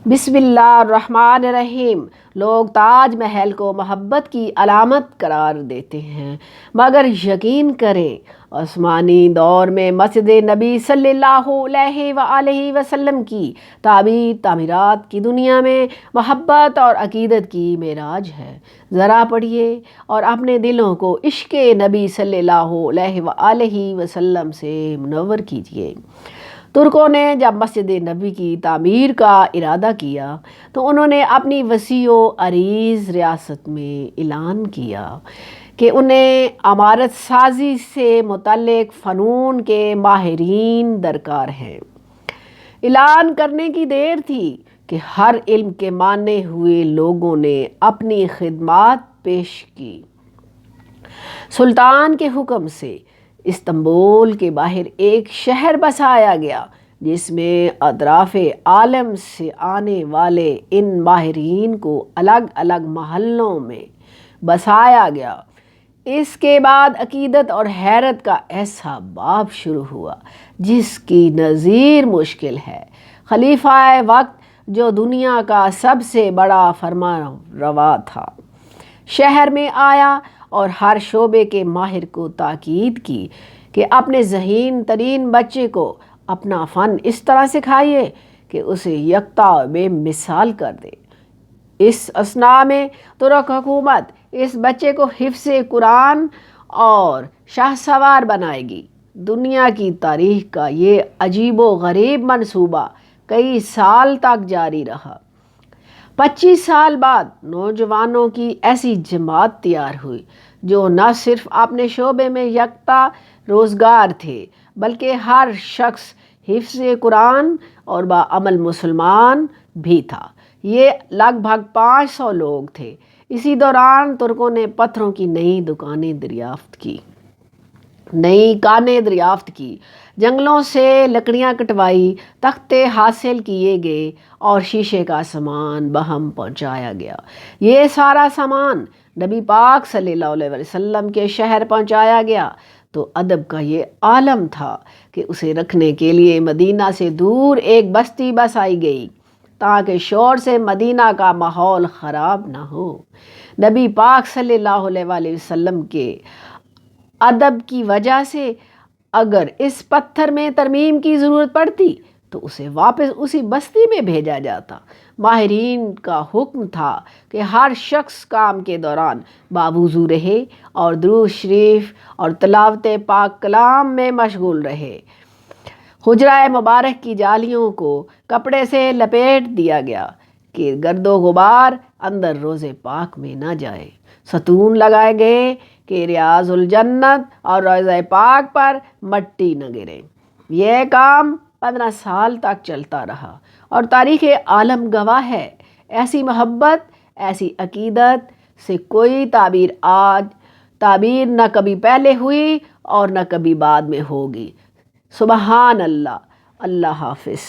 بسم اللہ الرحمن الرحیم۔ لوگ تاج محل کو محبت کی علامت قرار دیتے ہیں، مگر یقین کریں عثمانی دور میں مسجد نبی صلی اللہ علیہ وآلہ وسلم کی تعمیرات کی دنیا میں محبت اور عقیدت کی معراج ہے۔ ذرا پڑھیے اور اپنے دلوں کو عشق نبی صلی اللہ علیہ وآلہ وسلم سے منور کیجیے۔ ترکوں نے جب مسجد نبی کی تعمیر کا ارادہ کیا تو انہوں نے اپنی وسیع و عریض ریاست میں اعلان کیا کہ انہیں عمارت سازی سے متعلق فنون کے ماہرین درکار ہیں۔ اعلان کرنے کی دیر تھی کہ ہر علم کے مانے ہوئے لوگوں نے اپنی خدمات پیش کی۔ سلطان کے حکم سے استنبول کے باہر ایک شہر بسایا گیا جس میں اطراف عالم سے آنے والے ان ماہرین کو الگ الگ محلوں میں بسایا گیا۔ اس کے بعد عقیدت اور حیرت کا ایسا باب شروع ہوا جس کی نظیر مشکل ہے۔ خلیفہ وقت جو دنیا کا سب سے بڑا فرما روا تھا، شہر میں آیا اور ہر شعبے کے ماہر کو تاکید کی کہ اپنے ذہین ترین بچے کو اپنا فن اس طرح سکھائیے کہ اسے یکتا بے مثال کر دے۔ اس اثناء میں ترک حکومت اس بچے کو حفظ قرآن اور شاہسوار بنائے گی۔ دنیا کی تاریخ کا یہ عجیب و غریب منصوبہ کئی سال تک جاری رہا۔ 25 سال بعد نوجوانوں کی ایسی جماعت تیار ہوئی جو نہ صرف اپنے شعبے میں یکتا روزگار تھے بلکہ ہر شخص حفظ قرآن اور باعمل مسلمان بھی تھا۔ یہ لگ بھگ 500 لوگ تھے۔ اسی دوران ترکوں نے پتھروں کی نئی کانیں دریافت کی، جنگلوں سے لکڑیاں کٹوائی، تختے حاصل کیے گئے اور شیشے کا سامان بہم پہنچایا گیا۔ یہ سارا سامان نبی پاک صلی اللہ علیہ وسلم کے شہر پہنچایا گیا تو ادب کا یہ عالم تھا کہ اسے رکھنے کے لیے مدینہ سے دور ایک بستی بسائی گئی تاکہ شور سے مدینہ کا ماحول خراب نہ ہو۔ نبی پاک صلی اللہ علیہ وآلہ وسلم کے ادب کی وجہ سے اگر اس پتھر میں ترمیم کی ضرورت پڑتی تو اسے واپس اسی بستی میں بھیجا جاتا۔ ماہرین کا حکم تھا کہ ہر شخص کام کے دوران باوضو رہے اور درود شریف اور تلاوت پاک کلام میں مشغول رہے۔ حجرہ مبارک کی جالیوں کو کپڑے سے لپیٹ دیا گیا کہ گرد و غبار اندر روضے پاک میں نہ جائے۔ ستون لگائے گئے کہ ریاض الجنت اور روضہ پاک پر مٹی نہ گرے۔ یہ کام 15 سال تک چلتا رہا اور تاریخ عالم گواہ ہے۔ ایسی محبت، ایسی عقیدت سے کوئی تعبیر نہ کبھی پہلے ہوئی اور نہ کبھی بعد میں ہوگی۔ سبحان اللہ۔ اللہ حافظ۔